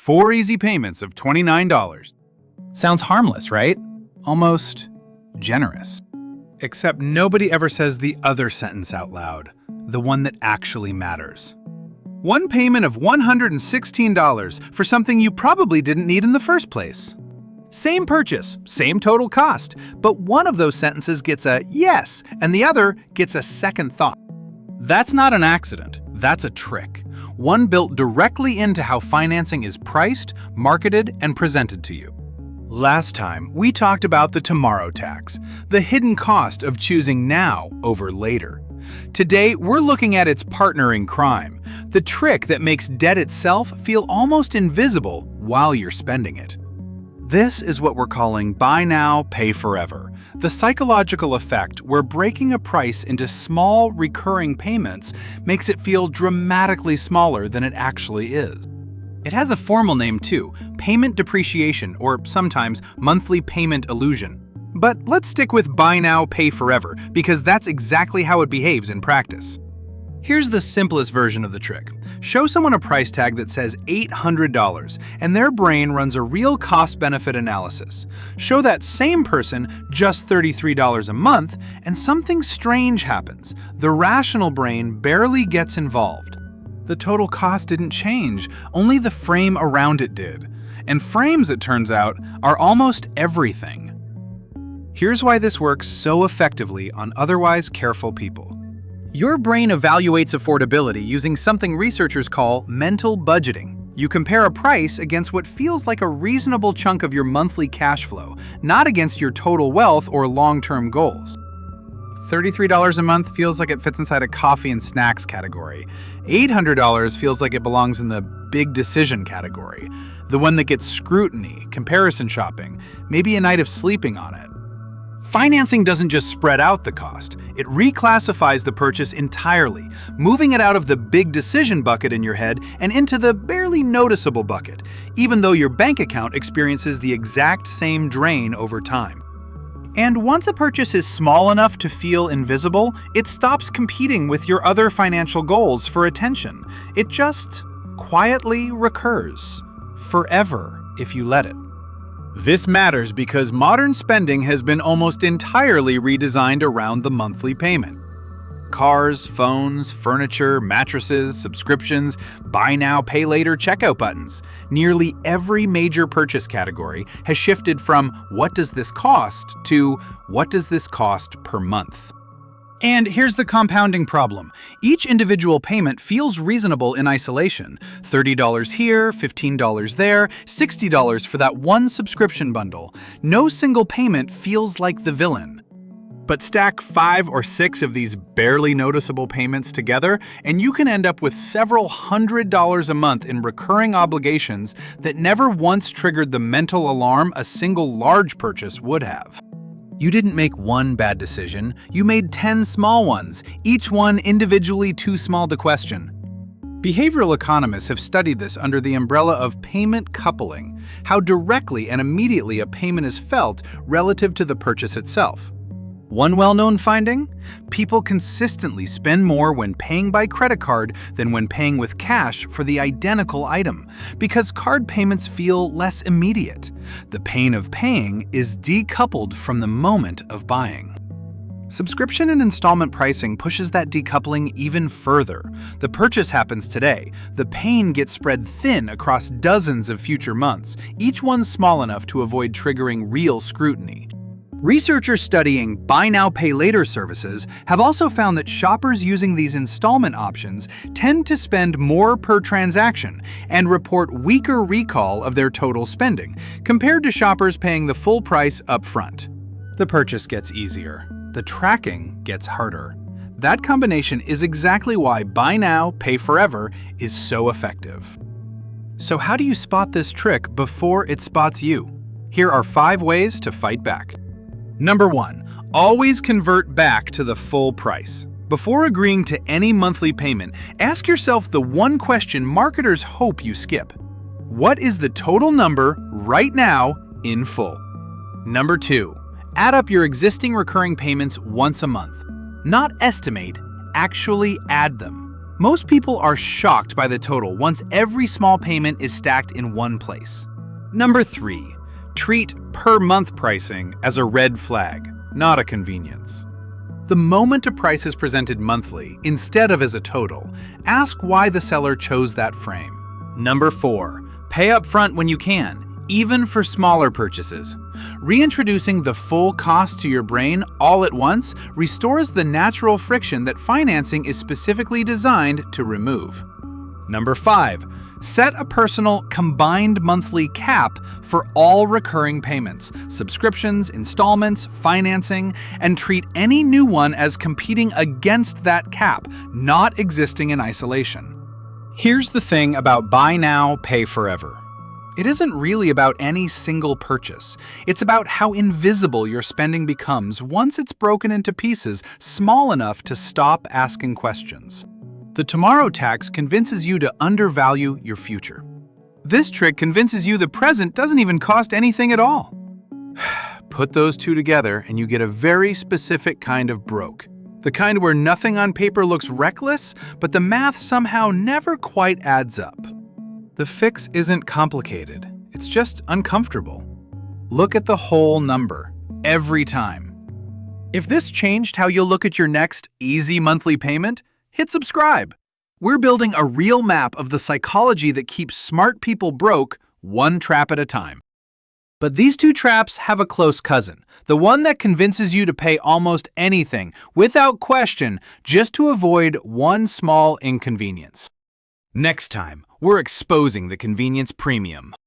4 easy payments of $29. Sounds harmless, right? Almost generous. Except nobody ever says the other sentence out loud, the one that actually matters. One payment of $116 for something you probably didn't need in the first place. Same purchase, same total cost, but one of those sentences gets a yes and the other gets a second thought. That's not an accident, that's a trick. One built directly into how financing is priced, marketed, and presented to you. Last time, we talked about the tomorrow tax, the hidden cost of choosing now over later. Today, we're looking at its partner in crime, the trick that makes debt itself feel almost invisible while you're spending it. This is what we're calling buy now, pay forever, the psychological effect where breaking a price into small, recurring payments makes it feel dramatically smaller than it actually is. It has a formal name too, payment depreciation, or sometimes monthly payment illusion. But let's stick with buy now, pay forever, because that's exactly how it behaves in practice. Here's the simplest version of the trick. Show someone a price tag that says $800, and their brain runs a real cost-benefit analysis. Show that same person just $33 a month, and something strange happens. The rational brain barely gets involved. The total cost didn't change, only the frame around it did. And frames, it turns out, are almost everything. Here's why this works so effectively on otherwise careful people. Your brain evaluates affordability using something researchers call mental budgeting. You compare a price against what feels like a reasonable chunk of your monthly cash flow, not against your total wealth or long-term goals. $33 a month feels like it fits inside a coffee and snacks category. $800 feels like it belongs in the big decision category, the one that gets scrutiny, comparison shopping, maybe a night of sleeping on it. Financing doesn't just spread out the cost, it reclassifies the purchase entirely, moving it out of the big decision bucket in your head and into the barely noticeable bucket, even though your bank account experiences the exact same drain over time. And once a purchase is small enough to feel invisible, it stops competing with your other financial goals for attention. It just quietly recurs, forever if you let it. This matters because modern spending has been almost entirely redesigned around the monthly payment. Cars, phones, furniture, mattresses, subscriptions, buy now, pay later checkout buttons. Nearly every major purchase category has shifted from what does this cost to what does this cost per month. And here's the compounding problem. Each individual payment feels reasonable in isolation. $30 here, $15 there, $60 for that one subscription bundle. No single payment feels like the villain. But stack 5 or 6 of these barely noticeable payments together, and you can end up with several $100s a month in recurring obligations that never once triggered the mental alarm a single large purchase would have. You didn't make one bad decision, you made 10 small ones, each one individually too small to question. Behavioral economists have studied this under the umbrella of payment coupling, how directly and immediately a payment is felt relative to the purchase itself. One well-known finding? People consistently spend more when paying by credit card than when paying with cash for the identical item, because card payments feel less immediate. The pain of paying is decoupled from the moment of buying. Subscription and installment pricing pushes that decoupling even further. The purchase happens today. The pain gets spread thin across dozens of future months, each one small enough to avoid triggering real scrutiny. Researchers studying buy now, pay later services have also found that shoppers using these installment options tend to spend more per transaction and report weaker recall of their total spending compared to shoppers paying the full price up front. The purchase gets easier. The tracking gets harder. That combination is exactly why buy now, pay forever is so effective. So how do you spot this trick before it spots you? Here are 5 ways to fight back. Number 1, always convert back to the full price. Before agreeing to any monthly payment, ask yourself the one question marketers hope you skip. What is the total number right now in full? Number 2, add up your existing recurring payments once a month. Not estimate, actually add them. Most people are shocked by the total once every small payment is stacked in one place. Number 3. Treat per-month pricing as a red flag, not a convenience. The moment a price is presented monthly instead of as a total, ask why the seller chose that frame. Number 4. Pay up front when you can, even for smaller purchases. Reintroducing the full cost to your brain all at once restores the natural friction that financing is specifically designed to remove. Number 5. Set a personal combined monthly cap for all recurring payments, subscriptions, installments, financing, and treat any new one as competing against that cap, not existing in isolation. Here's the thing about buy now, pay forever. It isn't really about any single purchase. It's about how invisible your spending becomes once it's broken into pieces small enough to stop asking questions. The tomorrow tax convinces you to undervalue your future. This trick convinces you the present doesn't even cost anything at all. Put those two together and you get a very specific kind of broke. The kind where nothing on paper looks reckless, but the math somehow never quite adds up. The fix isn't complicated, it's just uncomfortable. Look at the whole number, every time. If this changed how you'll look at your next easy monthly payment, hit subscribe. We're building a real map of the psychology that keeps smart people broke, one trap at a time. But these two traps have a close cousin, the one that convinces you to pay almost anything, without question, just to avoid one small inconvenience. Next time, we're exposing the convenience premium.